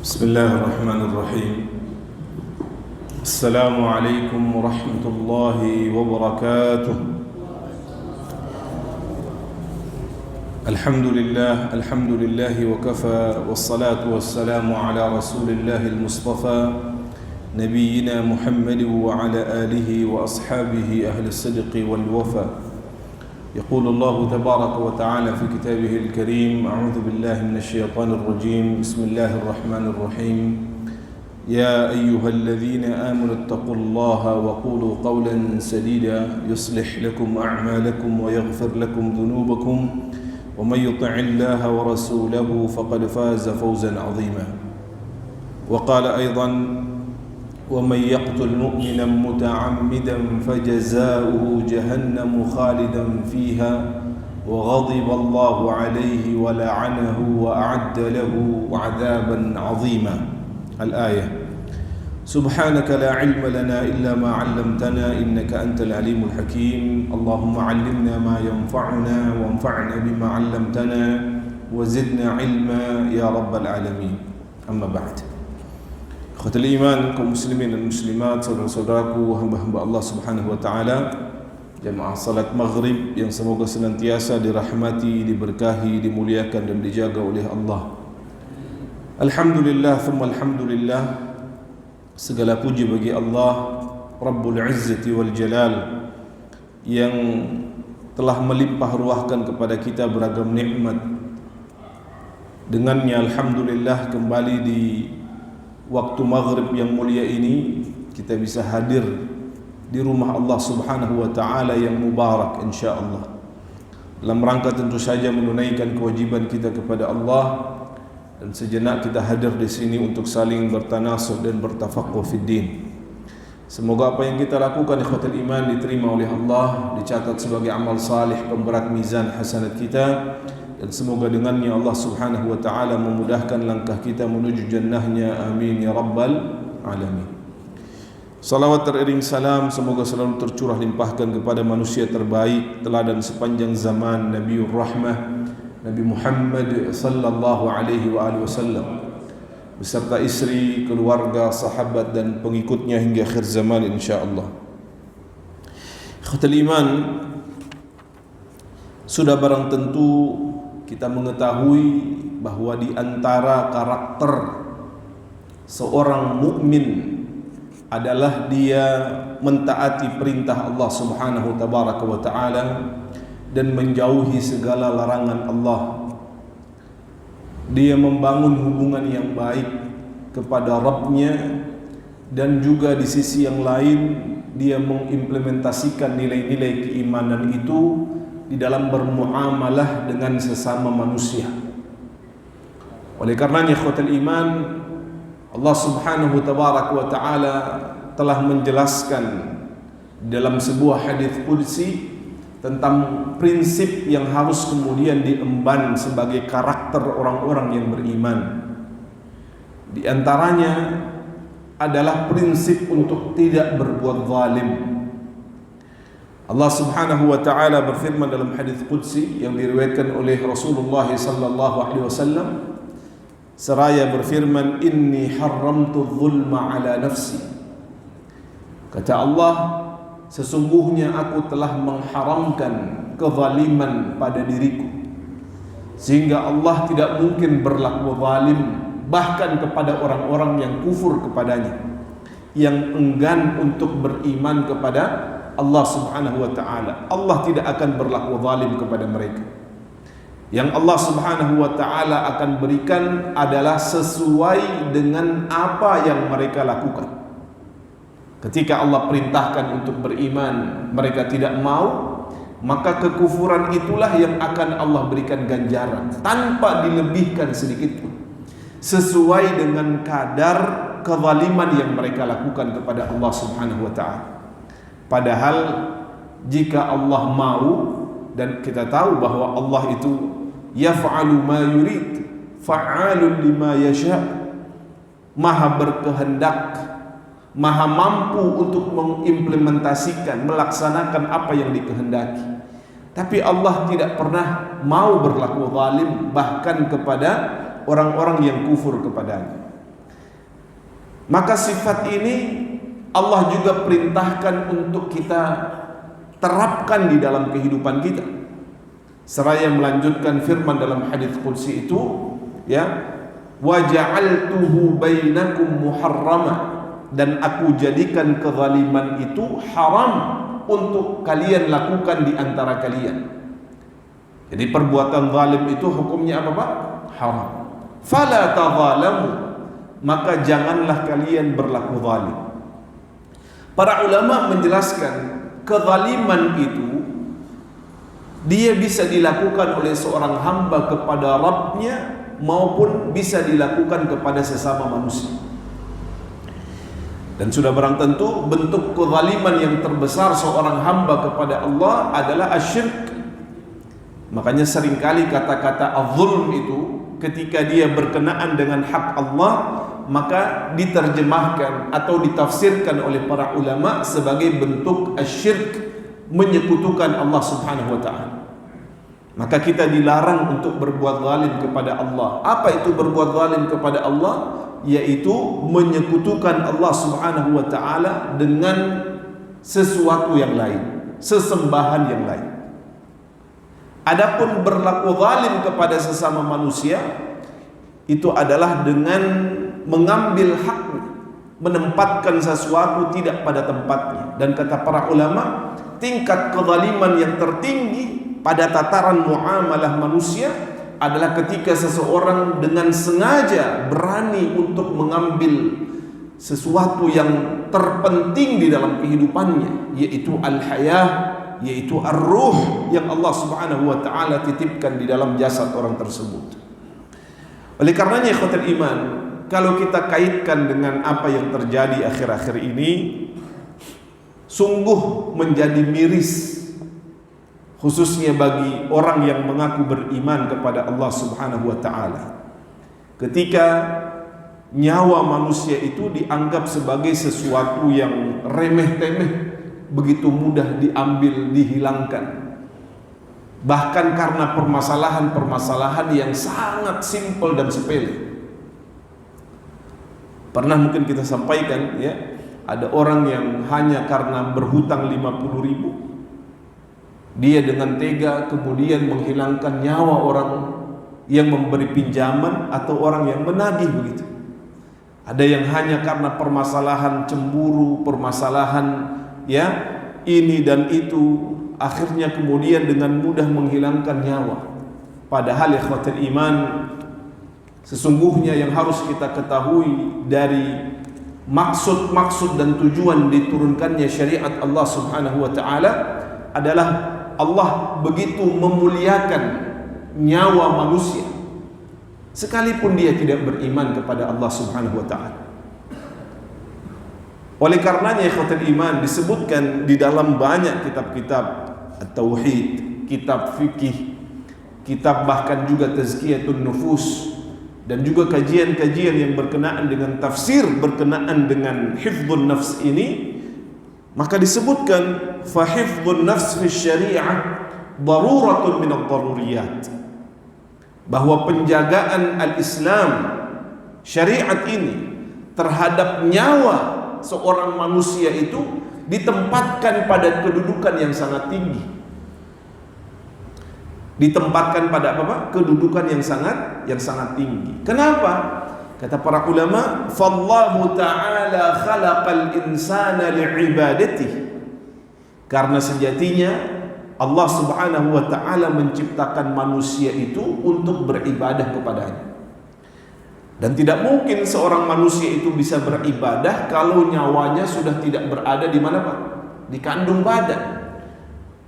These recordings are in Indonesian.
بسم الله الرحمن الرحيم. السلام عليكم ورحمة الله وبركاته. الحمد لله وكفى، والصلاة والسلام على رسول الله المصطفى نبينا محمد وعلى آله وأصحابه أهل الصدق والوفاء. يقول الله تبارك وتعالى في كتابه الكريم: أعوذ بالله من الشيطان الرجيم، بسم الله الرحمن الرحيم. يا أيها الذين آمنوا اتقوا الله وقولوا قولا سديدا يصلح لكم أعمالكم ويغفر لكم ذنوبكم ومن يطع الله ورسوله فقد فاز فوزا عظيما. وقال أيضا: ومن يقتل مؤمنا متعمدا فجزاؤه جهنم خالدا فيها وغضب الله عليه ولعنه وأعد له عذابا عظيما. الآية. سبحانك لا علم لنا إلا ما علمتنا إنك أنت العليم الحكيم. اللهم علمنا ما ينفعنا وانفعنا بما علمتنا وزدنا علما يا رب العالمين. أما بعد. Ikhwatul iman, kaum muslimin dan muslimat, saudara-saudaraku, hamba-hamba Allah Subhanahu wa taala, jamaah salat maghrib yang semoga senantiasa dirahmati, diberkahi, dimuliakan dan dijaga oleh Allah. Alhamdulillah, thumma alhamdulillah. Segala puji bagi Allah Rabbul Izzati wal Jalal yang telah melimpah ruahkan kepada kita beragam nikmat. Dengannya alhamdulillah kembali di waktu maghrib yang mulia ini kita bisa hadir di rumah Allah Subhanahu wa taala yang mubarak insyaallah, dalam rangka tentu saja menunaikan kewajiban kita kepada Allah, dan sejenak kita hadir di sini untuk saling bertanasuh dan bertafaqquh fid din. Semoga apa yang kita lakukan ikhwatul iman diterima oleh Allah, dicatat sebagai amal salih pemberat mizan hasanat kita, dan semoga dengannya Allah Subhanahu wa taala memudahkan langkah kita menuju jannahnya. Amin ya rabbal alamin. Salawat teriring salam semoga selalu tercurah limpahkan kepada manusia terbaik teladan sepanjang zaman, Nabiur Rahmah, Nabi Muhammad sallallahu alaihi wa alihi wasallam, beserta istri, keluarga, sahabat dan pengikutnya hingga akhir zaman insyaallah. Ikhwatul iman, sudah barang tentu kita mengetahui bahwa di antara karakter seorang mukmin adalah dia mentaati perintah Allah Subhanahu tabaraka wa taala dan menjauhi segala larangan Allah. Dia membangun hubungan yang baik kepada Rabb-Nya, dan juga di sisi yang lain dia mengimplementasikan nilai-nilai keimanan itu di dalam bermuamalah dengan sesama manusia. Oleh karenanya ikhwatul iman, Allah Subhanahu tabaraka wa taala telah menjelaskan dalam sebuah hadis qudsi tentang prinsip yang harus kemudian diemban sebagai karakter orang-orang yang beriman. Di antaranya adalah prinsip untuk tidak berbuat zalim. Allah Subhanahu wa taala berfirman dalam hadis qudsi yang diriwayatkan oleh Rasulullah sallallahu alaihi wasallam, seraya berfirman, inni haramtu dzulma ala nafsi. Kata Allah, sesungguhnya aku telah mengharamkan kezaliman pada diriku, sehingga Allah tidak mungkin berlaku zalim bahkan kepada orang-orang yang kufur kepadanya, yang enggan untuk beriman kepada Allah Subhanahu wa taala. Allah tidak akan berlaku zalim kepada mereka. Yang Allah Subhanahu wa taala akan berikan adalah sesuai dengan apa yang mereka lakukan. Ketika Allah perintahkan untuk beriman, mereka tidak mau, maka kekufuran itulah yang akan Allah berikan ganjaran tanpa dilebihkan sedikit pun, sesuai dengan kadar kezaliman yang mereka lakukan kepada Allah Subhanahu wa taala. Padahal jika Allah mau, dan kita tahu bahwa Allah itu yaf'alu ma yurid, fa'alun lima yasha', maha berkehendak, maha mampu untuk mengimplementasikan, melaksanakan apa yang dikehendaki. Tapi Allah tidak pernah mau berlaku zalim bahkan kepada orang-orang yang kufur kepadanya. Maka sifat ini Allah juga perintahkan untuk kita terapkan di dalam kehidupan kita. Seraya melanjutkan firman dalam hadis qudsi itu, ya, wa ja'altuhu bainakum muharrama, dan aku jadikan kezaliman itu haram untuk kalian lakukan di antara kalian. Jadi perbuatan zalim itu hukumnya apa, Pak? Haram. Fala tadzalamu, maka janganlah kalian berlaku zalim. Para ulama menjelaskan kezaliman itu dia bisa dilakukan oleh seorang hamba kepada Rabbnya maupun bisa dilakukan kepada sesama manusia. Dan sudah barang tentu bentuk kezaliman yang terbesar seorang hamba kepada Allah adalah asyirk. Makanya seringkali kata-kata az-zulm itu ketika dia berkenaan dengan hak Allah, maka diterjemahkan atau ditafsirkan oleh para ulama sebagai bentuk asyirk, menyekutukan Allah Subhanahu wa ta'ala. Maka kita dilarang untuk berbuat zalim kepada Allah. Apa itu berbuat zalim kepada Allah? Yaitu menyekutukan Allah Subhanahu wa ta'ala dengan sesuatu yang lain, sesembahan yang lain. Adapun berlaku zalim kepada sesama manusia itu adalah dengan mengambil haknya, menempatkan sesuatu tidak pada tempatnya. Dan kata para ulama, tingkat kezaliman yang tertinggi pada tataran muamalah manusia adalah ketika seseorang dengan sengaja berani untuk mengambil sesuatu yang terpenting di dalam kehidupannya, yaitu al-hayah, yaitu ar-ruh yang Allah Subhanahu wa ta'ala titipkan di dalam jasad orang tersebut. Oleh karenanya ikhwatul iman, kalau kita kaitkan dengan apa yang terjadi akhir-akhir ini, sungguh menjadi miris, khususnya bagi orang yang mengaku beriman kepada Allah Subhanahu wa ta'ala, ketika nyawa manusia itu dianggap sebagai sesuatu yang remeh-temeh, begitu mudah diambil, dihilangkan, bahkan karena permasalahan-permasalahan yang sangat simpel dan sepele. Pernah mungkin kita sampaikan, ya, ada orang yang hanya karena berhutang 50.000, dia dengan tega kemudian menghilangkan nyawa orang yang memberi pinjaman atau orang yang menagih begitu. Ada yang hanya karena permasalahan cemburu, permasalahan, ya, ini dan itu, akhirnya kemudian dengan mudah menghilangkan nyawa. Padahal ikhwatul iman, sesungguhnya yang harus kita ketahui dari maksud-maksud dan tujuan diturunkannya syariat Allah Subhanahu wa ta'ala adalah Allah begitu memuliakan nyawa manusia sekalipun dia tidak beriman kepada Allah Subhanahu wa ta'ala. Oleh karenanya ikhwatul iman, disebutkan di dalam banyak kitab-kitab at-tauhid, kitab fikih, kitab bahkan juga tazkiyatun nufus, dan juga kajian-kajian yang berkenaan dengan tafsir berkenaan dengan hifdzun nafs ini. Maka disebutkan fa hifdzun nafs fi syariah daruratun min ad-daruriyat, bahwa penjagaan al-Islam, syariat ini terhadap nyawa seorang manusia itu ditempatkan pada kedudukan yang sangat tinggi. Ditempatkan pada apa, Pak? Kedudukan yang sangat tinggi. Kenapa? Kata para ulama, fallahu ta'ala khalaqal insana li'ibadatihi. Karena sejatinya Allah Subhanahu wa ta'ala menciptakan manusia itu untuk beribadah kepadanya. Dan tidak mungkin seorang manusia itu bisa beribadah kalau nyawanya sudah tidak berada di mana, Pak? Di kandung badan.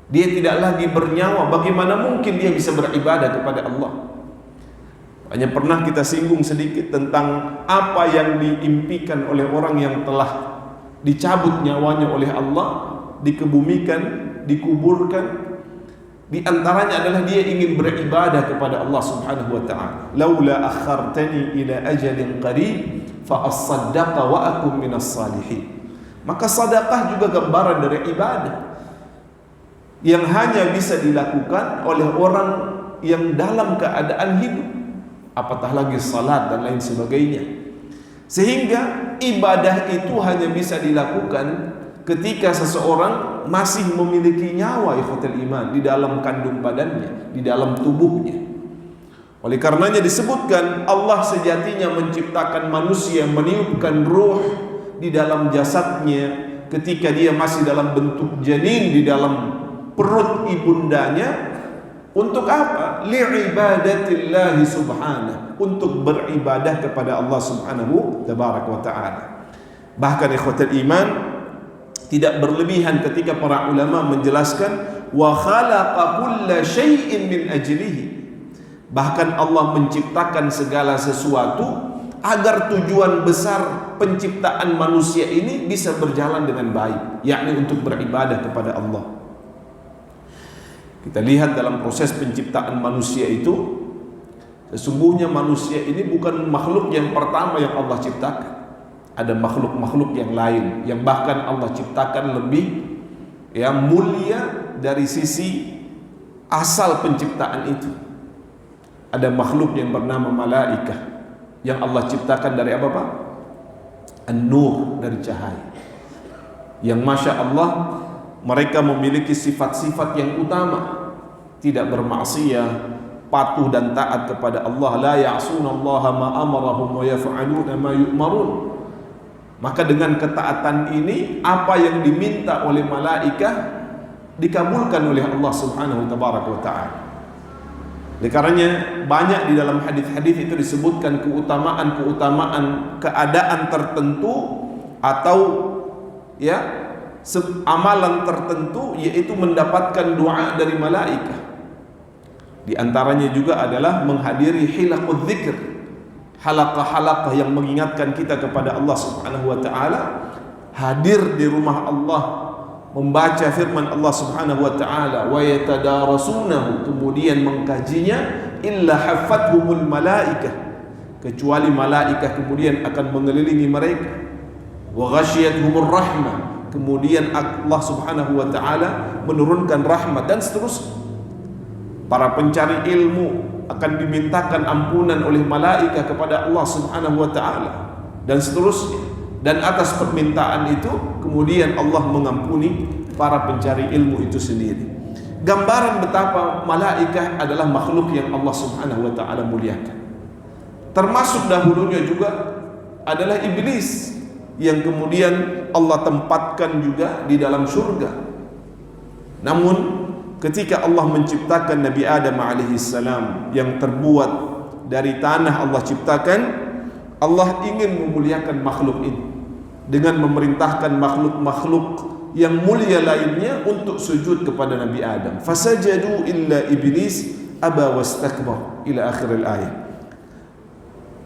Dia tidak lagi bernyawa, bagaimana mungkin dia bisa beribadah kepada Allah? Hanya pernah kita singgung sedikit tentang apa yang diimpikan oleh orang yang telah dicabut nyawanya oleh Allah, dikebumikan, dikuburkan. Di antaranya adalah dia ingin beribadah kepada Allah Subhanahu wa ta'ala. Laula akhartani ila ajalin qarib fa as-saddaqa wa akum minas salihin. Maka sedekah juga gambaran dari ibadah yang hanya bisa dilakukan oleh orang yang dalam keadaan hidup, apatah lagi salat dan lain sebagainya. Sehingga ibadah itu hanya bisa dilakukan ketika seseorang masih memiliki nyawa ikhwatul iman di dalam kandung badannya, di dalam tubuhnya. Oleh karenanya disebutkan Allah sejatinya menciptakan manusia, meniupkan ruh di dalam jasadnya ketika dia masih dalam bentuk janin di dalam perut ibundanya. Untuk apa? Li'ibadatillahi subhanahu, untuk beribadah kepada Allah subhanahu tabaraka wa ta'ala. Bahkan ikhwatul iman, tidak berlebihan ketika para ulama menjelaskan wa khalaqa kulla syai'in min ajlihi. Bahkan Allah menciptakan segala sesuatu agar tujuan besar penciptaan manusia ini bisa berjalan dengan baik, yakni untuk beribadah kepada Allah. Kita lihat dalam proses penciptaan manusia itu, sesungguhnya manusia ini bukan makhluk yang pertama yang Allah ciptakan. Ada makhluk-makhluk yang lain yang bahkan Allah ciptakan lebih mulia dari sisi asal penciptaan itu. Ada makhluk yang bernama malaikah yang Allah ciptakan dari apa Pak? An-nur, dari cahaya. Yang Masya Allah mereka memiliki sifat-sifat yang utama, tidak bermaksiat, patuh dan taat kepada Allah. La ya'sunallaha ma amarahum wa yaf'aluna ma yu'marun. Maka dengan ketaatan ini, apa yang diminta oleh malaikah dikabulkan oleh Allah subhanahu wa ta'ala. Oleh karenanya banyak di dalam hadis-hadis itu disebutkan keutamaan keadaan tertentu atau amalan tertentu, yaitu mendapatkan doa dari malaikah. Di antaranya juga adalah menghadiri hilaqul dzikr, halaqah-halaqah yang mengingatkan kita kepada Allah subhanahu wa ta'ala, hadir di rumah Allah, membaca firman Allah subhanahu wa ta'ala, wa yatadarasunahu, kemudian mengkajinya, illa haffathumul malaikah, kecuali malaikah kemudian akan mengelilingi mereka, wa ghashiyatuhumur rahmah, kemudian Allah subhanahu wa ta'ala menurunkan rahmat, dan seterusnya. Para pencari ilmu akan dimintakan ampunan oleh malaikah kepada Allah subhanahu wa ta'ala, dan seterusnya. Dan atas permintaan itu kemudian Allah mengampuni para pencari ilmu itu sendiri. Gambaran betapa malaikah adalah makhluk yang Allah subhanahu wa ta'ala muliakan. Termasuk dahulunya juga adalah iblis, yang kemudian Allah tempatkan juga di dalam surga. Namun ketika Allah menciptakan Nabi Adam alaihissalam yang terbuat dari tanah Allah ciptakan, Allah ingin memuliakan makhluk ini dengan memerintahkan makhluk-makhluk yang mulia lainnya untuk sujud kepada Nabi Adam. Fasajadu illa iblis aba wastakbar, ila akhir ayat.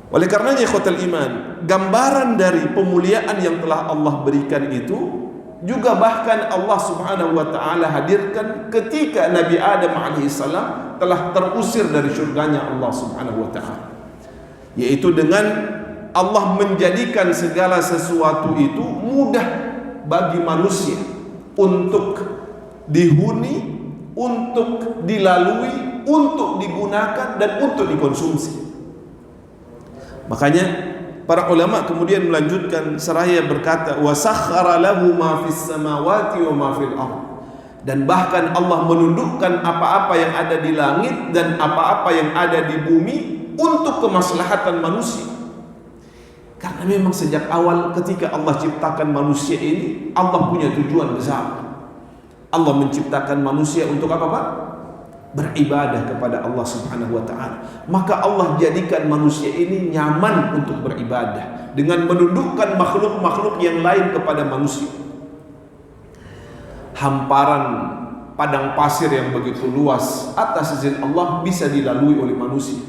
Oleh karenanya ikhwatul iman, gambaran dari pemuliaan yang telah Allah berikan itu juga bahkan Allah subhanahu wa ta'ala hadirkan ketika Nabi Adam alaihissalam telah terusir dari surganya Allah subhanahu wa ta'ala, yaitu dengan Allah menjadikan segala sesuatu itu mudah bagi manusia untuk dihuni, untuk dilalui, untuk digunakan, dan untuk dikonsumsi. Makanya para ulama kemudian melanjutkan seraya berkata, wa sakhkhara lahu ma fis samawati wa ma fil ardh, dan bahkan Allah menundukkan apa-apa yang ada di langit dan apa-apa yang ada di bumi untuk kemaslahatan manusia. Karena memang sejak awal ketika Allah ciptakan manusia ini, Allah punya tujuan besar. Allah menciptakan manusia untuk apa Pak? Beribadah kepada Allah subhanahu wa ta'ala. Maka Allah jadikan manusia ini nyaman untuk beribadah dengan menundukkan makhluk-makhluk yang lain kepada manusia. Hamparan padang pasir yang begitu luas atas izin Allah bisa dilalui oleh manusia.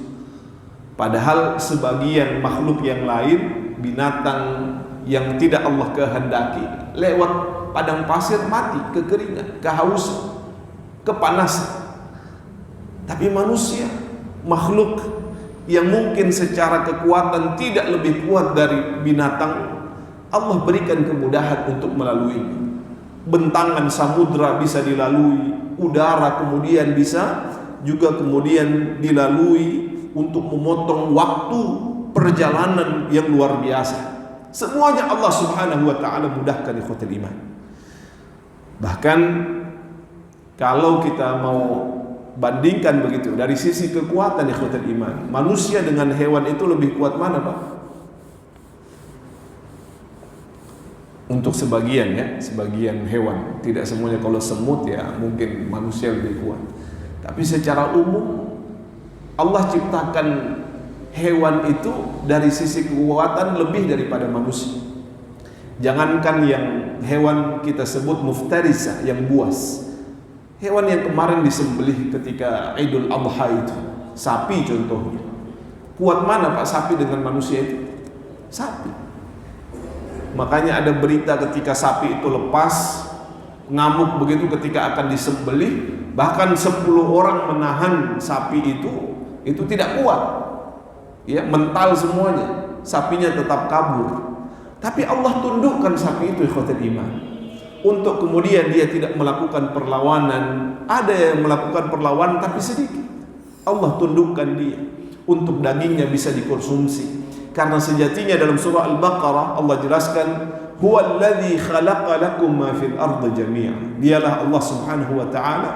Padahal sebagian makhluk yang lain, binatang yang tidak Allah kehendaki, lewat padang pasir mati, kekeringan, kehausan, kepanasan. Tapi manusia, makhluk yang mungkin secara kekuatan tidak lebih kuat dari binatang, Allah berikan kemudahan untuk melaluinya. Bentangan samudra bisa dilalui, udara kemudian bisa juga kemudian dilalui untuk memotong waktu perjalanan yang luar biasa. Semuanya Allah Subhanahu wa taala mudahkan ikhwatul iman. Bahkan kalau kita mau bandingkan begitu dari sisi kekuatan ikhwatul iman, manusia dengan hewan itu lebih kuat mana, Pak? Untuk sebagian ya, sebagian hewan, tidak semuanya. Kalau semut ya mungkin manusia lebih kuat. Tapi secara umum Allah ciptakan hewan itu dari sisi kekuatan lebih daripada manusia. Jangankan yang hewan kita sebut muftarisah, yang buas. Hewan yang kemarin disembelih ketika Idul Adha itu, sapi contohnya. Kuat mana Pak sapi dengan manusia itu? Sapi. Makanya ada berita ketika sapi itu lepas, ngamuk begitu ketika akan disembelih, bahkan 10 orang menahan sapi itu tidak kuat. Ya, mental semuanya. Sapinya tetap kabur. Tapi Allah tundukkan sapi itu ikhwatul iman. Untuk kemudian dia tidak melakukan perlawanan. Ada yang melakukan perlawanan tapi sedikit. Allah tundukkan dia untuk dagingnya bisa dikonsumsi. Karena sejatinya dalam surah Al-Baqarah Allah jelaskan, huwallazi khalaqa lakum ma fil ardi jami'an. Dialah Allah Subhanahu wa taala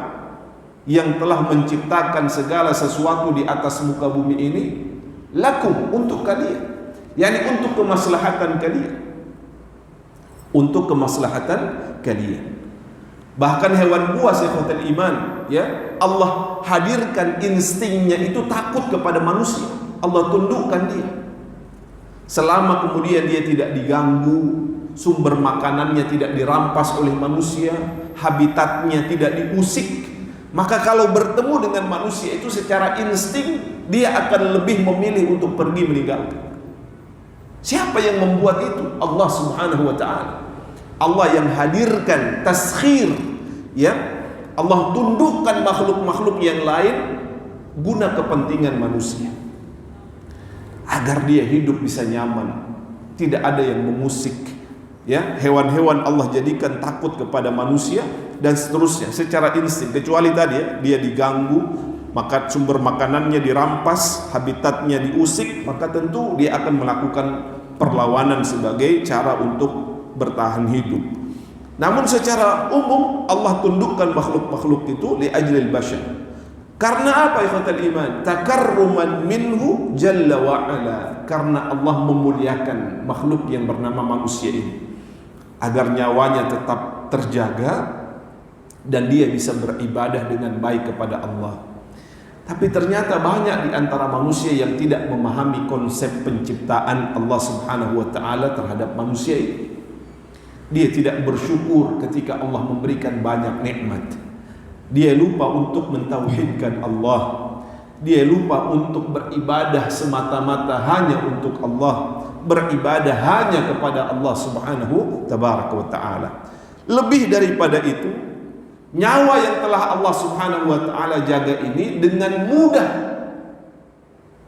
yang telah menciptakan segala sesuatu di atas muka bumi ini lakum, untuk kalian. Yani untuk kemaslahatan kalian. Untuk kemaslahatan kalian. Bahkan hewan buas ikhwatul iman, ya, Allah hadirkan instingnya itu takut kepada manusia. Allah tundukkan dia. Selama kemudian dia tidak diganggu, sumber makanannya tidak dirampas oleh manusia, habitatnya tidak diusik, maka kalau bertemu dengan manusia itu secara insting dia akan lebih memilih untuk pergi meninggalkan. Siapa yang membuat itu? Allah Subhanahu wa taala. Allah yang hadirkan taskhir, ya. Allah tundukkan makhluk-makhluk yang lain guna kepentingan manusia. Agar dia hidup bisa nyaman, tidak ada yang memusik, ya. Hewan-hewan Allah jadikan takut kepada manusia dan seterusnya secara insting, kecuali tadi ya, dia diganggu, maka sumber makanannya dirampas, habitatnya diusik, maka tentu dia akan melakukan perlawanan sebagai cara untuk bertahan hidup. Namun secara umum Allah tundukkan makhluk-makhluk itu li ajlil bashar. Karena apa ikhwatul iman? Takarruman minhu jalla wa ala. Karena Allah memuliakan makhluk yang bernama manusia ini, agar nyawanya tetap terjaga dan dia bisa beribadah dengan baik kepada Allah. Tapi ternyata banyak di antara manusia yang tidak memahami konsep penciptaan Allah Subhanahu wa taala terhadap manusia ini. Dia tidak bersyukur ketika Allah memberikan banyak nikmat. Dia lupa untuk mentauhidkan Allah. Dia lupa untuk beribadah semata-mata hanya untuk Allah, beribadah hanya kepada Allah Subhanahu tabaraka wa taala. Lebih daripada itu, nyawa yang telah Allah Subhanahu wa taala jaga ini dengan mudah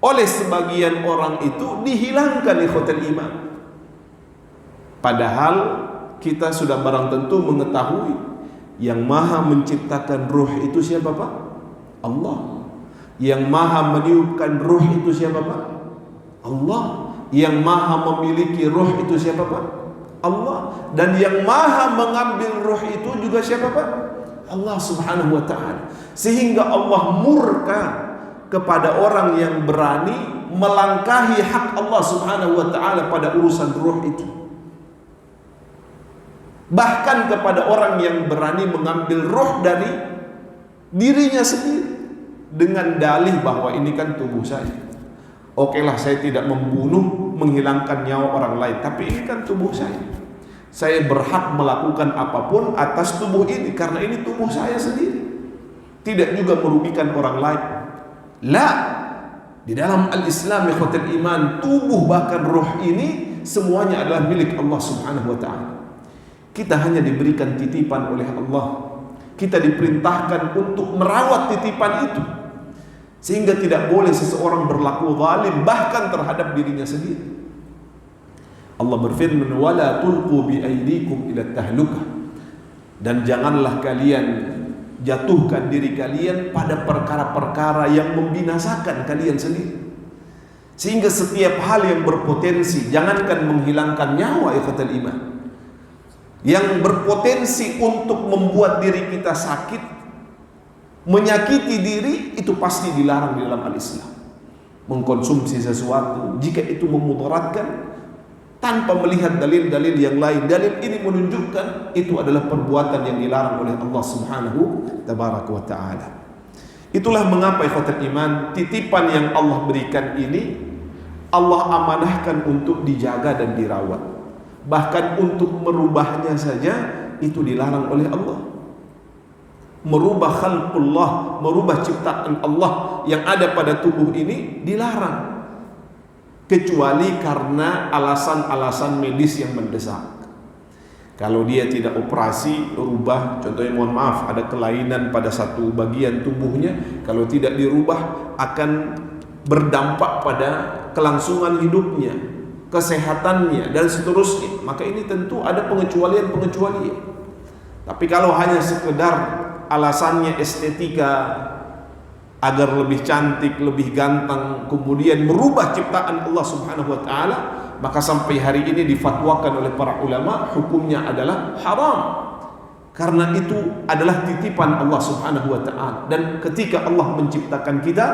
oleh sebagian orang itu dihilangkan ikhwatul iman. Padahal kita sudah barang tentu mengetahui yang maha menciptakan ruh itu siapa Pak? Allah. Yang maha meniupkan ruh itu siapa Pak? Allah. Yang maha memiliki ruh itu siapa Pak? Allah. Dan yang maha mengambil ruh itu juga siapa Pak? Allah Subhanahu wa ta'ala. Sehingga Allah murka kepada orang yang berani melangkahi hak Allah Subhanahu wa ta'ala pada urusan ruh itu. Bahkan kepada orang yang berani mengambil roh dari dirinya sendiri dengan dalih bahwa ini kan tubuh saya. Okelah, saya tidak membunuh, menghilangkan nyawa orang lain, tapi ini kan tubuh saya. Saya berhak melakukan apapun atas tubuh ini karena ini tubuh saya sendiri. Tidak juga merugikan orang lain. La, di dalam al-Islam ikhwatul iman, tubuh bahkan roh ini semuanya adalah milik Allah Subhanahu wa taala. Kita hanya diberikan titipan oleh Allah. Kita diperintahkan untuk merawat titipan itu, sehingga tidak boleh seseorang berlaku zalim bahkan terhadap dirinya sendiri. Allah berfirman, wala tulqu bi aydikum ila tahlukah. Dan janganlah kalian jatuhkan diri kalian pada perkara-perkara yang membinasakan kalian sendiri. Sehingga setiap hal yang berpotensi, jangankan menghilangkan nyawa ikhwatal iman, yang berpotensi untuk membuat diri kita sakit, menyakiti diri, itu pasti dilarang di dalam al-Islam. Mengkonsumsi sesuatu jika itu memudaratkan tanpa melihat dalil-dalil yang lain. Dalil ini menunjukkan itu adalah perbuatan yang dilarang oleh Allah Subhanahu tabaraka wa taala. Itulah mengapa ikhwatul iman, titipan yang Allah berikan ini Allah amanahkan untuk dijaga dan dirawat. Bahkan untuk merubahnya saja itu dilarang oleh Allah. Merubah khalqullah, merubah ciptaan Allah yang ada pada tubuh ini dilarang, kecuali karena alasan-alasan medis yang mendesak. Kalau dia tidak operasi, rubah, contohnya mohon maaf, ada kelainan pada satu bagian tubuhnya, kalau tidak dirubah akan berdampak pada kelangsungan hidupnya, kesehatannya, dan seterusnya. Maka ini tentu ada pengecualian-pengecualian. Tapi kalau hanya sekedar alasannya estetika, agar lebih cantik, lebih ganteng, kemudian merubah ciptaan Allah Subhanahu wa taala, maka sampai hari ini difatwakan oleh para ulama hukumnya adalah haram. Karena itu adalah titipan Allah Subhanahu wa taala, dan ketika Allah menciptakan kita,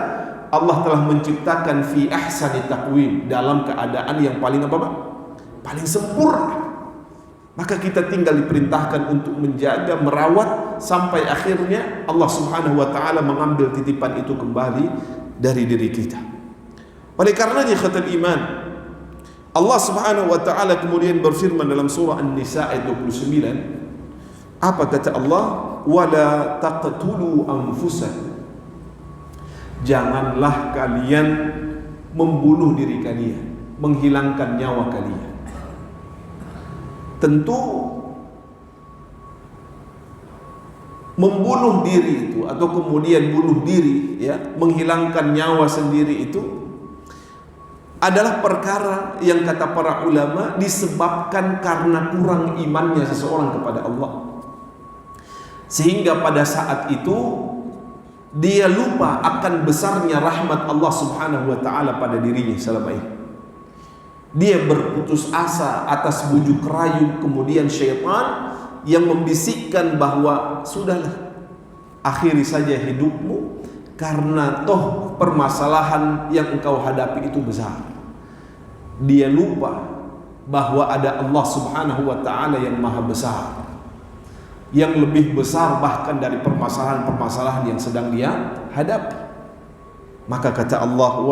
Allah telah menciptakan fi ahsani taqwim, dalam keadaan yang paling apa, Pak? Paling sempurna. Maka kita tinggal diperintahkan untuk menjaga, merawat, sampai akhirnya Allah Subhanahu wa taala mengambil titipan itu kembali dari diri kita. Oleh karenanya ikhwatul iman, Allah Subhanahu wa taala kemudian berfirman dalam surah An-Nisa ayat 29. Apa kata Allah? Wala taqtulu anfusakum. Janganlah kalian membunuh diri kalian, menghilangkan nyawa kalian. Tentu membunuh diri itu atau kemudian bunuh diri, ya, menghilangkan nyawa sendiri itu adalah perkara yang kata para ulama disebabkan karena kurang imannya seseorang kepada Allah, sehingga pada saat itu dia lupa akan besarnya rahmat Allah Subhanahu wa taala pada dirinya selama ini. Dia berputus asa atas bujuk rayu kemudian syaitan yang membisikkan bahwa sudahlah, akhiri saja hidupmu karena toh permasalahan yang engkau hadapi itu besar. Dia lupa bahwa ada Allah Subhanahu wa taala yang maha besar, yang lebih besar bahkan dari permasalahan-permasalahan yang sedang dia hadapi. Maka kata Allah,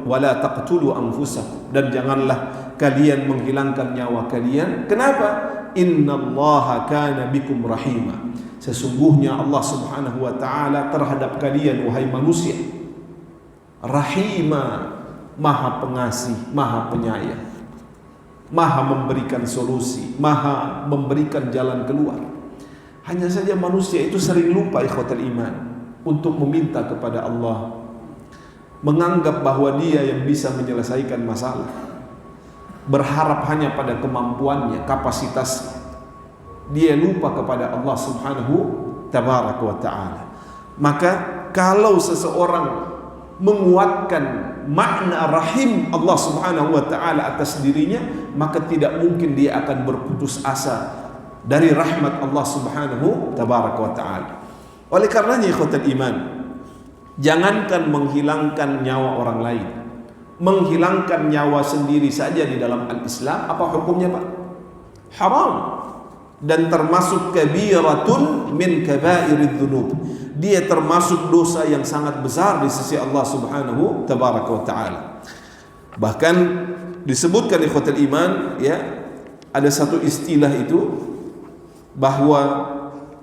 wala taqtulu anfusakum, dan janganlah kalian menghilangkan nyawa kalian. Kenapa? Innallaha kana bikum rahima. Sesungguhnya Allah Subhanahu wa taala terhadap kalian wahai manusia rahima, maha pengasih, maha penyayang, maha memberikan solusi, maha memberikan jalan keluar. Hanya saja manusia itu sering lupa ikhwatul iman untuk meminta kepada Allah, menganggap bahwa dia yang bisa menyelesaikan masalah, berharap hanya pada kemampuannya, kapasitasnya. Dia lupa kepada Allah Subhanahu tabaraka wa ta'ala. Maka kalau seseorang menguatkan makna rahim Allah Subhanahu wa ta'ala atas dirinya, maka tidak mungkin dia akan berputus asa dari rahmat Allah Subhanahu tabaraka wa ta'ala. Oleh karenanya ikhwatul iman, jangankan menghilangkan nyawa orang lain, menghilangkan nyawa sendiri saja di dalam al-Islam, apa hukumnya Pak? Haram, dan termasuk kabiratun min kabairidz dzunub. Dia termasuk dosa yang sangat besar di sisi Allah Subhanahu tabaraka wa taala. Bahkan disebutkan ikhwatul iman, ya, ada satu istilah itu bahwa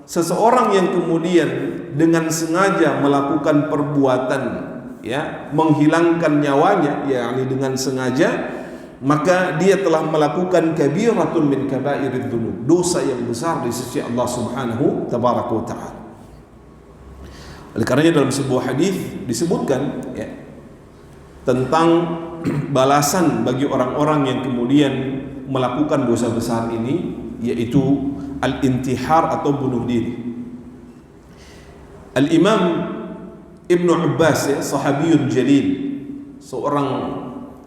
seseorang yang kemudian dengan sengaja melakukan perbuatan, ya, menghilangkan nyawanya, yakni dengan sengaja, maka dia telah melakukan kabiratun min kabairidz dzunub, dosa yang besar di sisi Allah Subhanahu tabaraka wa taala. Oleh karenanya dalam sebuah hadis disebutkan, ya, tentang balasan bagi orang-orang yang kemudian melakukan dosa besar ini, yaitu al-intihar atau bunuh diri. Al-Imam Ibnu Abbas, ya, sahabiyun jalil, seorang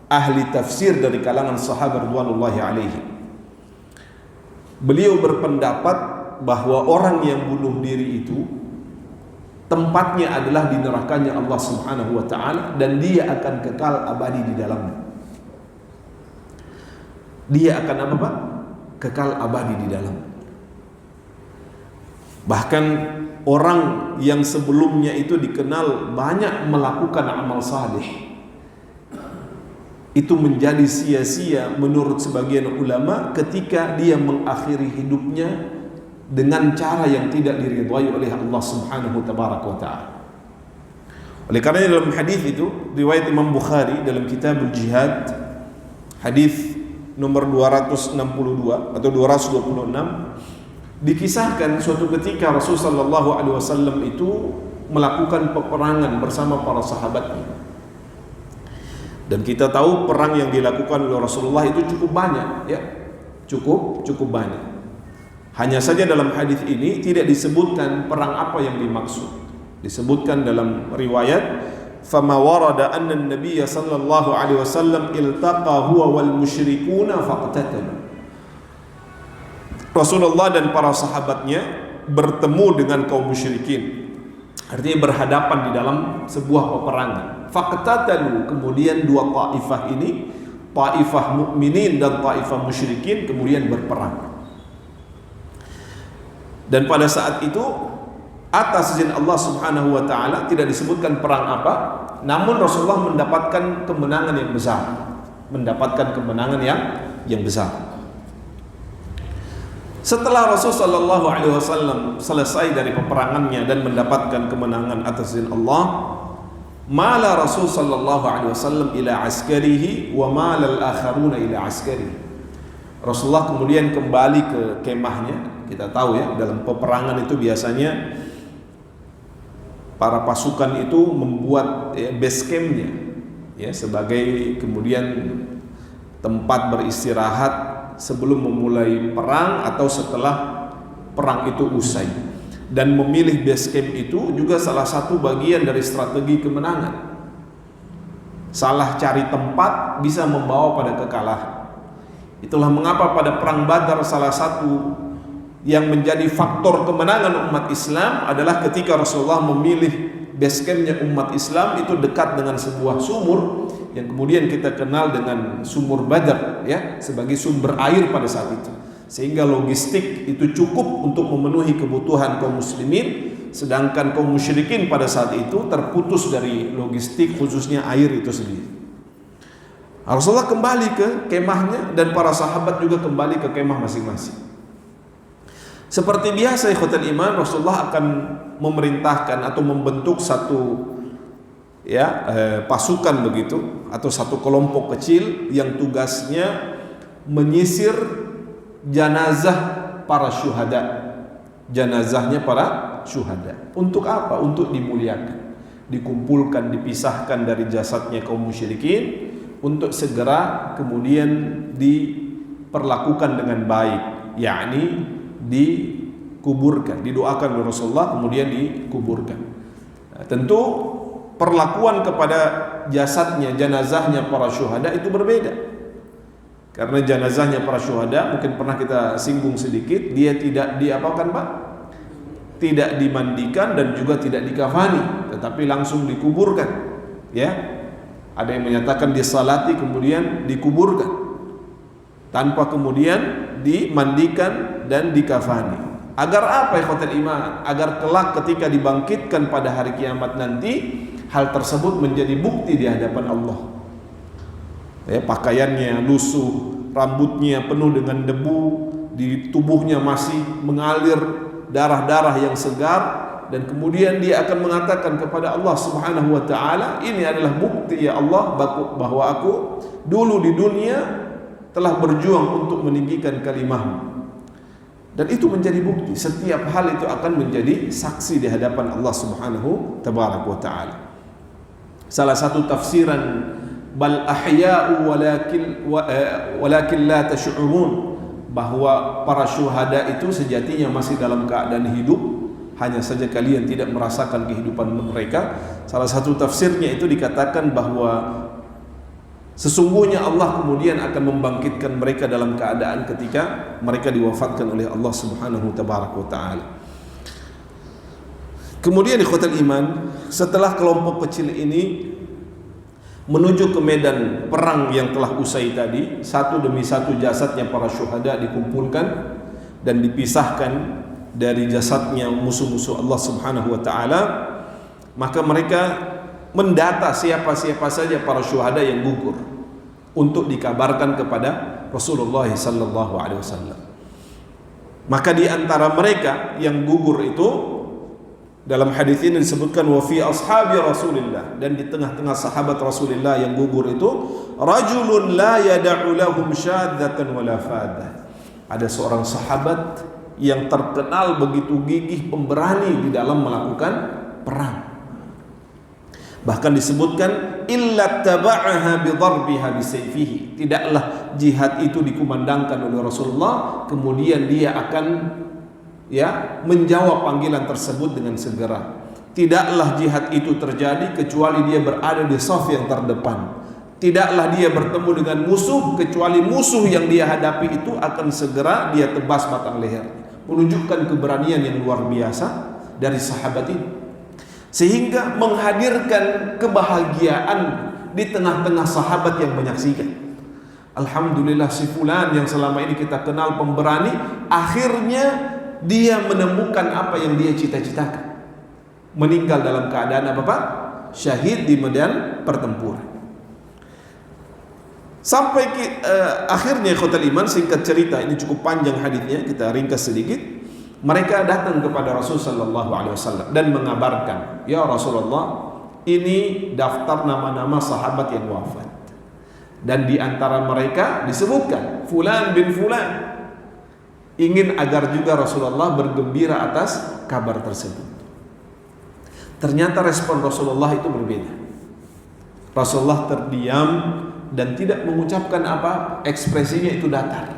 ahli tafsir dari kalangan sahabat radhiyallahu alaihi. Beliau berpendapat bahwa orang yang bunuh diri itu tempatnya adalah di nerakanya Allah Subhanahu wa taala dan dia akan kekal abadi di dalamnya. Dia akan apa, Pak? Kekal abadi di dalamnya. Bahkan orang yang sebelumnya itu dikenal banyak melakukan amal saleh, itu menjadi sia-sia menurut sebagian ulama ketika dia mengakhiri hidupnya dengan cara yang tidak diridhai oleh Allah Subhanahu wa taala. Oleh karena dalam hadis itu riwayat Imam Bukhari dalam Kitabul Jihad, hadis nomor 262 atau 226, dikisahkan suatu ketika Rasulullah sallallahu alaihi wasallam itu melakukan peperangan bersama para sahabatnya. Dan kita tahu perang yang dilakukan oleh Rasulullah itu cukup banyak, ya. Cukup banyak. Hanya saja dalam hadis ini tidak disebutkan perang apa yang dimaksud. Disebutkan dalam riwayat, "Fama warada anna an-nabiy sallallahu alaihi wasallam iltaqa huwa wal musyrikuuna faqtatalu." Rasulullah dan para sahabatnya bertemu dengan kaum musyrikin. Artinya berhadapan di dalam sebuah peperangan. Faqtatalu, kemudian dua taifah ini, taifah mukminin dan taifah musyrikin, kemudian berperang. Dan pada saat itu atas izin Allah Subhanahu wa taala tidak disebutkan perang apa, namun Rasulullah mendapatkan kemenangan yang besar. Mendapatkan kemenangan yang besar. Setelah Rasulullah sallallahu alaihi wasallam selesai dari peperangannya dan mendapatkan kemenangan atas izin Allah, mala Rasul sallallahu alaihi wasallam ila askarihi wa mala al-akharuna ila askarihi. Rasulullah kemudian kembali ke kemahnya. Kita tahu ya, dalam peperangan itu biasanya para pasukan itu membuat base campnya ya, sebagai kemudian tempat beristirahat sebelum memulai perang atau setelah perang itu usai. Dan memilih base camp itu juga salah satu bagian dari strategi kemenangan. Salah cari tempat bisa membawa pada kekalahan. Itulah mengapa pada perang Badar salah satu yang menjadi faktor kemenangan umat Islam adalah ketika Rasulullah memilih base campnya umat Islam itu dekat dengan sebuah sumur yang kemudian kita kenal dengan sumur Badar ya, sebagai sumber air pada saat itu, sehingga logistik itu cukup untuk memenuhi kebutuhan kaum muslimin, sedangkan kaum musyrikin pada saat itu terputus dari logistik khususnya air itu sendiri. Rasulullah kembali ke kemahnya dan para sahabat juga kembali ke kemah masing-masing. Seperti biasa ikhwatal iman, Rasulullah akan memerintahkan atau membentuk satu pasukan begitu atau satu kelompok kecil yang tugasnya menyisir jenazah para syuhada. Jenazahnya para syuhada. Untuk apa? Untuk dimuliakan. Dikumpulkan, dipisahkan dari jasadnya kaum musyrikin untuk segera kemudian diperlakukan dengan baik, yakni dikuburkan, didoakan oleh Rasulullah kemudian dikuburkan. Nah, tentu perlakuan kepada jasadnya, jenazahnya para syuhada itu berbeda. Karena jenazahnya para syuhada mungkin pernah kita singgung sedikit, dia tidak diapakan, Pak? Tidak dimandikan dan juga tidak dikafani, tetapi langsung dikuburkan. Ya. Ada yang menyatakan disalati kemudian dikuburkan tanpa kemudian dimandikan dan dikafani. Agar apa ikhwatul iman? Agar kelak ketika dibangkitkan pada hari kiamat nanti, hal tersebut menjadi bukti di hadapan Allah. Ya, pakaiannya lusuh, rambutnya penuh dengan debu, di tubuhnya masih mengalir darah-darah yang segar, dan kemudian dia akan mengatakan kepada Allah Subhanahu wa taala, ini adalah bukti ya Allah bahwa aku dulu di dunia telah berjuang untuk meninggikan kalimah-Mu. Dan itu menjadi bukti, setiap hal itu akan menjadi saksi di hadapan Allah Subhanahu wa taala. Salah satu tafsiran bal ahya'u walakin la tash'urun, bahwa para syuhada itu sejatinya masih dalam keadaan hidup, hanya saja kalian tidak merasakan kehidupan mereka. Salah satu tafsirnya itu dikatakan bahwa Sesungguhnya Allah kemudian akan membangkitkan mereka dalam keadaan ketika mereka diwafatkan oleh Allah Subhanahu wa taala. Kemudian ikhwatal iman, setelah kelompok kecil ini menuju ke medan perang yang telah usai tadi, satu demi satu jasadnya para syuhada dikumpulkan dan dipisahkan dari jasadnya musuh-musuh Allah Subhanahu wa taala, maka mereka mendata siapa-siapa saja para syuhada yang gugur untuk dikabarkan kepada Rasulullah sallallahu alaihi wasallam. Maka di antara mereka yang gugur itu, dalam hadis ini disebutkan wa fi ashabi Rasulillah, dan di tengah-tengah sahabat Rasulullah yang gugur itu rajulun la yad'u lahum syadzatan wala fadah. Ada seorang sahabat yang terkenal begitu gigih pemberani di dalam melakukan perang. Bahkan disebutkan illa taba'aha bi darbiha bi sayfihi. Tidaklah jihad itu dikumandangkan oleh Rasulullah kemudian dia akan menjawab panggilan tersebut dengan segera. Tidaklah jihad itu terjadi kecuali dia berada di saf yang terdepan. Tidaklah dia bertemu dengan musuh kecuali musuh yang dia hadapi itu akan segera dia tebas batang leher. Menunjukkan keberanian yang luar biasa dari sahabat ini, sehingga menghadirkan kebahagiaan di tengah-tengah sahabat yang menyaksikan. Alhamdulillah, si fulan yang selama ini kita kenal pemberani, akhirnya dia menemukan apa yang dia cita-citakan. Meninggal dalam keadaan apa Pak? Syahid di medan pertempuran. Sampai akhirnya ikhwatal iman, singkat cerita, ini cukup panjang hadisnya, kita ringkas sedikit. Mereka datang kepada Rasul sallallahu alaihi wasallam dan mengabarkan, "Ya Rasulullah, ini daftar nama-nama sahabat yang wafat. Dan di antara mereka disebutkan fulan bin fulan." Ingin agar juga Rasulullah bergembira atas kabar tersebut. Ternyata respon Rasulullah itu berbeda. Rasulullah terdiam dan tidak mengucapkan apa, ekspresinya itu datar.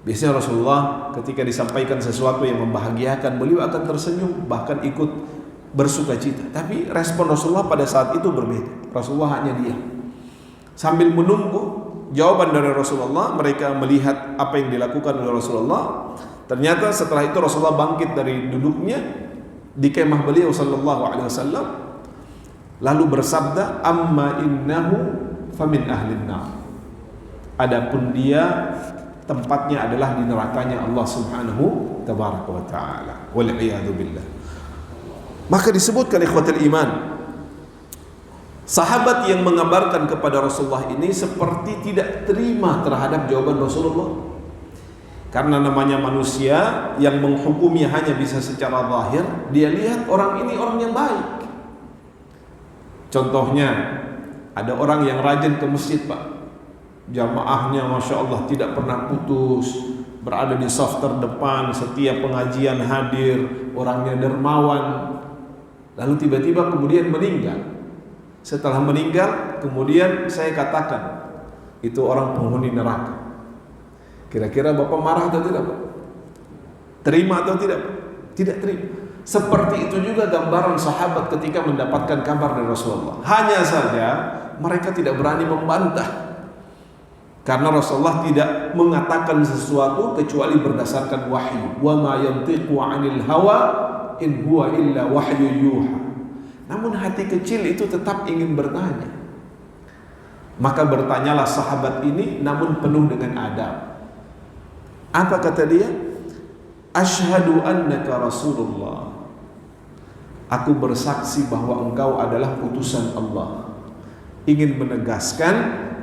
Biasanya Rasulullah ketika disampaikan sesuatu yang membahagiakan, beliau akan tersenyum, bahkan ikut bersuka cita. Tapi respon Rasulullah pada saat itu berbeda. Rasulullah hanya diam. Sambil menunggu jawaban dari Rasulullah, mereka melihat apa yang dilakukan oleh Rasulullah. Ternyata setelah itu Rasulullah bangkit dari duduknya di kemah beliau sallallahu alaihi wasallam, lalu bersabda, "Amma innahu famin ahlin nar." Adapun dia tempatnya adalah di nerakanya Allah Subhanahu tabaraka wa taala. Wal iyadu billah. Maka disebutkan ikhwatul iman, sahabat yang mengabarkan kepada Rasulullah ini seperti tidak terima terhadap jawaban Rasulullah. Karena namanya manusia yang menghukumi hanya bisa secara zahir, dia lihat orang ini orang yang baik. Contohnya, ada orang yang rajin ke masjid Pak, jamaahnya Masya Allah tidak pernah putus, berada di saf terdepan, setiap pengajian hadir, orangnya dermawan. Lalu tiba-tiba kemudian meninggal. Setelah meninggal, kemudian saya katakan, itu orang penghuni neraka. Kira-kira Bapak marah atau tidak Pak? Terima atau tidak Pak? Tidak terima. Seperti itu juga gambaran sahabat ketika mendapatkan kabar dari Rasulullah. Hanya saja mereka tidak berani membantah, karena Rasulullah tidak mengatakan sesuatu kecuali berdasarkan wahyu. Wa ma yantiqu 'anil hawa in huwa illa wahyu yuha. Namun hati kecil itu tetap ingin bertanya. Maka bertanyalah sahabat ini, namun penuh dengan adab. Apa kata dia? Asyhadu annaka Rasulullah. Aku bersaksi bahwa engkau adalah utusan Allah. Ingin menegaskan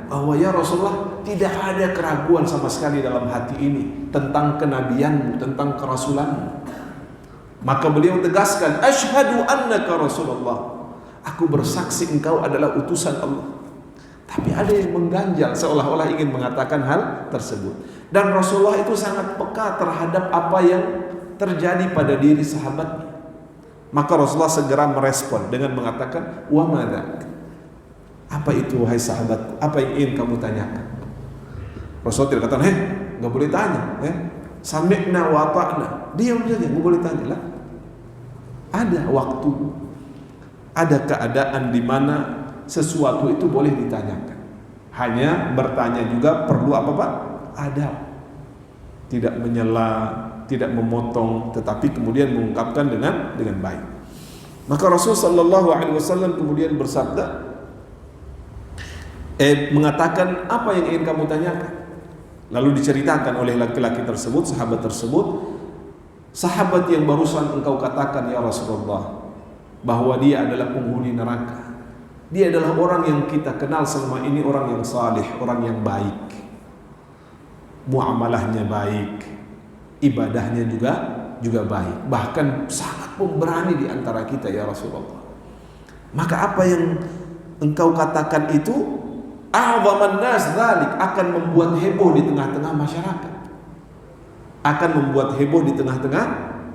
bahwa ya Rasulullah, tidak ada keraguan sama sekali dalam hati ini tentang kenabianmu, tentang kerasulanmu. Maka beliau tegaskan, asyhadu annaka Rasulullah. Aku bersaksi engkau adalah utusan Allah. Tapi ada yang mengganjal, seolah-olah ingin mengatakan hal tersebut. Dan Rasulullah itu sangat peka terhadap apa yang terjadi pada diri sahabatnya. Maka Rasulullah segera merespon dengan mengatakan, wa madza? Apa itu wahai sahabat? Apa yang ingin kamu tanyakan? Rasulullah tidak katakan, nggak boleh tanya. Sami'na wa ata'na. Diam saja, nggak boleh tanya lah. Ada waktu, ada keadaan di mana sesuatu itu boleh ditanyakan. Hanya bertanya juga perlu apa Pak? Adab. Tidak menyela, tidak memotong, tetapi kemudian mengungkapkan dengan baik. Maka Rasul sallallahu alaihi wasallam kemudian bersabda, mengatakan, apa yang ingin kamu tanyakan? Lalu diceritakan oleh laki-laki tersebut, sahabat yang barusan engkau katakan ya Rasulullah, bahwa dia adalah penghuni neraka. Dia adalah orang yang kita kenal selama ini, orang yang salih, orang yang baik, muamalahnya baik, ibadahnya juga baik, bahkan sangat pemberani di antara kita ya Rasulullah. Maka apa yang engkau katakan itu a'zaman nas dzalik, akan membuat heboh di tengah-tengah masyarakat. Akan membuat heboh di tengah-tengah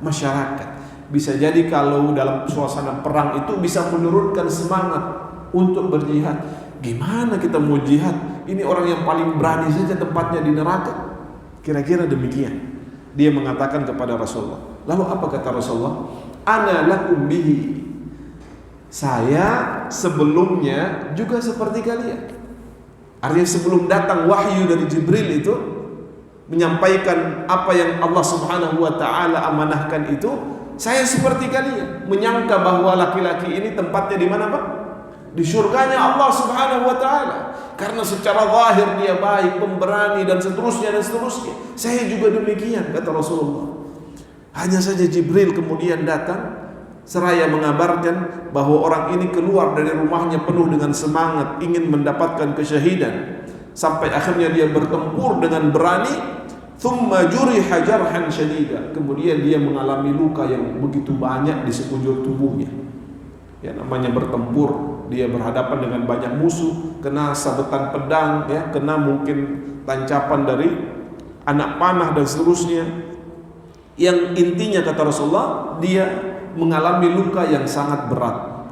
masyarakat. Bisa jadi kalau dalam suasana perang itu bisa menurunkan semangat untuk berjihad. Gimana kita mau jihad? Ini orang yang paling berani saja tempatnya di neraka. Kira-kira demikian. Dia mengatakan kepada Rasulullah. Lalu apa kata Rasulullah? Ana lakum bihi. Saya sebelumnya juga seperti kalian. Artinya sebelum datang wahyu dari Jibril itu menyampaikan apa yang Allah Subhanahu wa taala amanahkan itu, saya seperti kalian menyangka bahwa laki-laki ini tempatnya di mana, Pak? Di surganya Allah Subhanahu wa taala. Karena secara zahir dia baik, pemberani dan seterusnya. Saya juga demikian, kata Rasulullah. Hanya saja Jibril kemudian datang seraya mengabarkan bahwa orang ini keluar dari rumahnya penuh dengan semangat, ingin mendapatkan kesyahidan, sampai akhirnya dia bertempur dengan berani. Thumma juriha jarhan syadida. Kemudian dia mengalami luka yang begitu banyak di sekujur tubuhnya. Ya, namanya bertempur, dia berhadapan dengan banyak musuh, kena sabetan pedang, ya, kena mungkin tancapan dari anak panah dan seterusnya. Yang intinya kata Rasulullah, dia mengalami luka yang sangat berat,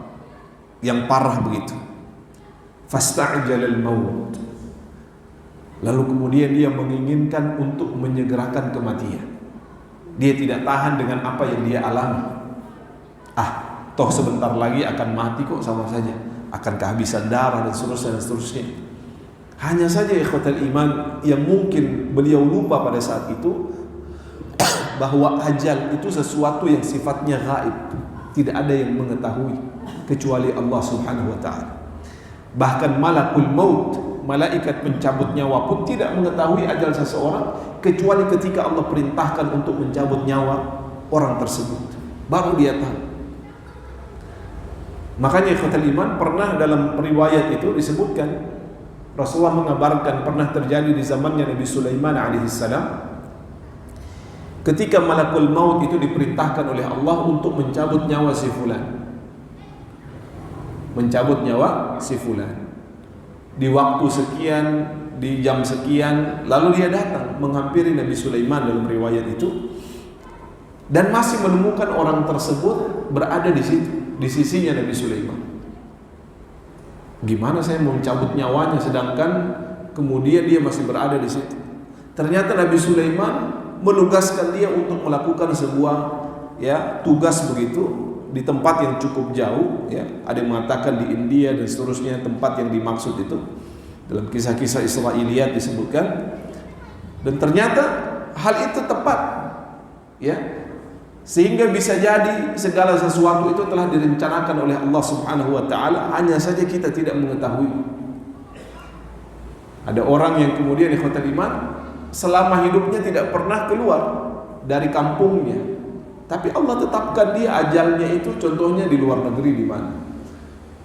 yang parah begitu. Fasta'jalal maut. Lalu kemudian dia menginginkan untuk menyegerakan kematian. Dia tidak tahan dengan apa yang dia alami. Toh sebentar lagi akan mati kok, sama saja, akan kehabisan darah dan seterusnya. Hanya saja ikhwatal iman, yang mungkin beliau lupa pada saat itu bahwa ajal itu sesuatu yang sifatnya gaib, tidak ada yang mengetahui kecuali Allah Subhanahu wa taala. Bahkan malakul maut, malaikat pencabut nyawa pun tidak mengetahui ajal seseorang kecuali ketika Allah perintahkan untuk mencabut nyawa orang tersebut, baru dia tahu. Makanya ikhwatal iman, pernah dalam riwayat itu disebutkan Rasulullah mengabarkan pernah terjadi di zamannya Nabi Sulaiman alaihissalam, ketika malakul maut itu diperintahkan oleh Allah untuk mencabut nyawa si fulan. Mencabut nyawa si fulan di waktu sekian, di jam sekian. Lalu dia datang menghampiri Nabi Sulaiman dalam riwayat itu, dan masih menemukan orang tersebut berada di situ, di sisinya Nabi Sulaiman. Gimana saya mau mencabut nyawanya sedangkan kemudian dia masih berada di situ? Ternyata Nabi Sulaiman menugaskan dia untuk melakukan sebuah tugas begitu di tempat yang cukup jauh, ya. Ada yang mengatakan di India dan seterusnya tempat yang dimaksud itu. Dalam kisah-kisah Israiliyat disebutkan. Dan ternyata hal itu tepat, ya. Sehingga bisa jadi segala sesuatu itu telah direncanakan oleh Allah Subhanahu wa taala, hanya saja kita tidak mengetahui. Ada orang yang kemudian ikhwatal iman selama hidupnya tidak pernah keluar dari kampungnya, tapi Allah tetapkan dia ajalnya itu contohnya di luar negeri di mana.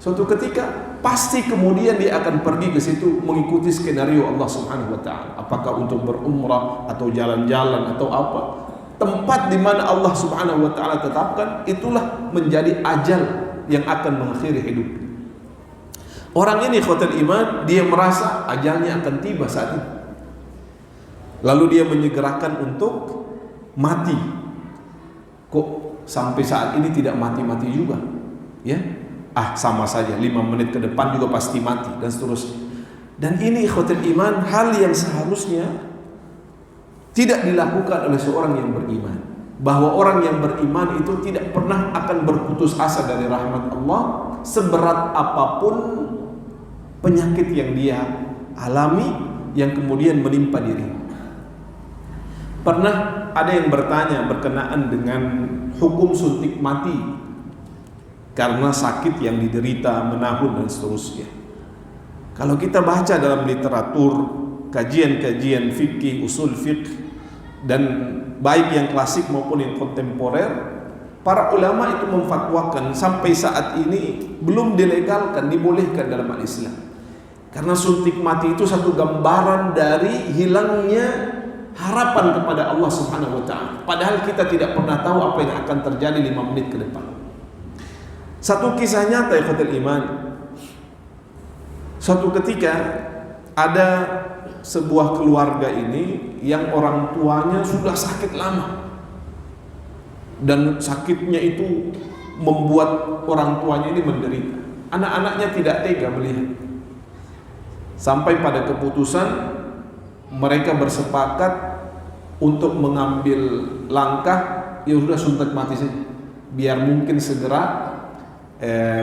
Suatu ketika pasti kemudian dia akan pergi ke situ mengikuti skenario Allah Subhanahu wa taala, apakah untuk berumrah atau jalan-jalan atau apa. Tempat di mana Allah Subhanahu wa taala tetapkan itulah menjadi ajal yang akan mengakhiri hidup. Orang ini ikhwatul iman, dia merasa ajalnya akan tiba saat itu. Lalu dia menyegerakan untuk mati. Kok sampai saat ini tidak mati-mati juga? Ya, sama saja 5 menit ke depan juga pasti mati dan seterusnya. Dan ini ikhwatul iman hal yang seharusnya tidak dilakukan oleh seorang yang beriman. Bahwa orang yang beriman itu tidak pernah akan berputus asa dari rahmat Allah, seberat apapun penyakit yang dia alami yang kemudian menimpa diri. Pernah ada yang bertanya berkenaan dengan hukum suntik mati karena sakit yang diderita, menahun dan seterusnya. Kalau kita baca dalam literatur kajian-kajian fikih, usul fikih, dan baik yang klasik maupun yang kontemporer, para ulama itu memfatwakan sampai saat ini belum dilegalkan, dibolehkan dalam Islam. Karena suntik mati itu satu gambaran dari hilangnya harapan kepada Allah Subhanahu wa taala. Padahal kita tidak pernah tahu apa yang akan terjadi 5 menit ke depan. Satu kisah nyata ikhwatul iman. Suatu ketika ada sebuah keluarga ini yang orang tuanya sudah sakit lama, dan sakitnya itu membuat orang tuanya ini menderita. Anak-anaknya tidak tega melihat. Sampai pada keputusan mereka bersepakat untuk mengambil langkah, ya sudah suntik mati saja, biar mungkin segera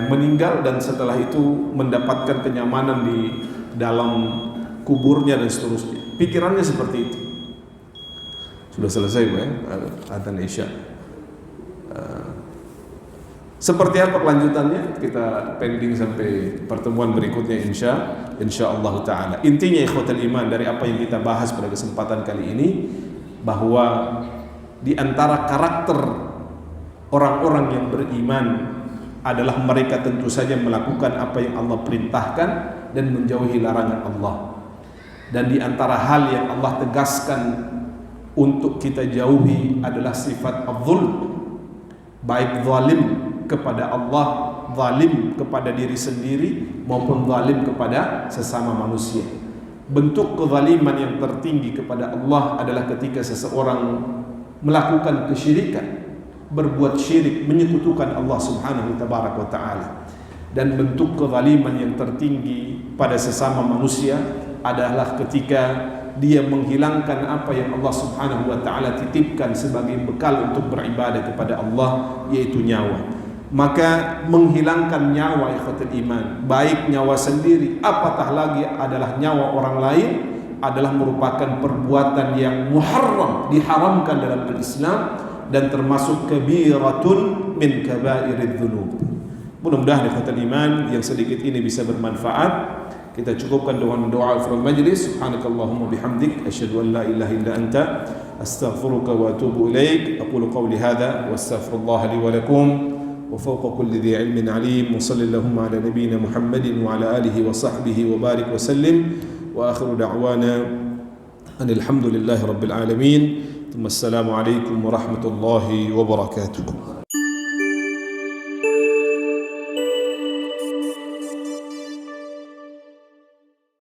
meninggal dan setelah itu mendapatkan kenyamanan di dalam kuburnya dan seterusnya. Pikirannya seperti itu. Sudah selesai ya, adzan Isya. Seperti apa kelanjutannya kita pending sampai pertemuan berikutnya insyaallah taala. Intinya ikhwatul iman dari apa yang kita bahas pada kesempatan kali ini, bahwa di antara karakter orang-orang yang beriman adalah mereka tentu saja melakukan apa yang Allah perintahkan dan menjauhi larangan Allah. Dan di antara hal yang Allah tegaskan untuk kita jauhi adalah sifat az-zulm, baik zalim kepada Allah, zalim kepada diri sendiri maupun zalim kepada sesama manusia. Bentuk kezaliman yang tertinggi kepada Allah adalah ketika seseorang melakukan kesyirikan, berbuat syirik, menyekutukan Allah Subhanahu wa taala. Dan bentuk kezaliman yang tertinggi pada sesama manusia adalah ketika dia menghilangkan apa yang Allah Subhanahu wa taala titipkan sebagai bekal untuk beribadah kepada Allah, yaitu nyawa. Maka menghilangkan nyawa ikhwatul iman, baik nyawa sendiri apatah lagi adalah nyawa orang lain, adalah merupakan perbuatan yang muharram, diharamkan dalam Islam, dan termasuk kabiratun min kabairidz dzunub. Mudah-mudahan ikhwatul iman yang sedikit ini bisa bermanfaat. Kita cukupkan dengan doa from majlis. Subhanakallahumma bihamdik asyhadu an la ilaha illa anta astaghfiruka wa atubu ilaik. Aqulu qawli hadha wa astaghfirullah li wa lakum wa fawqa kulli dhi ilmin alim. Wa sallallahu ala nabiyyina Muhammadin wa ala alihi wa sahbihi wa barik wa sallim. Wa akhiru da'wana alhamdulillahi rabbil alamin. Assalamu alaikum warahmatullahi wabarakatuh.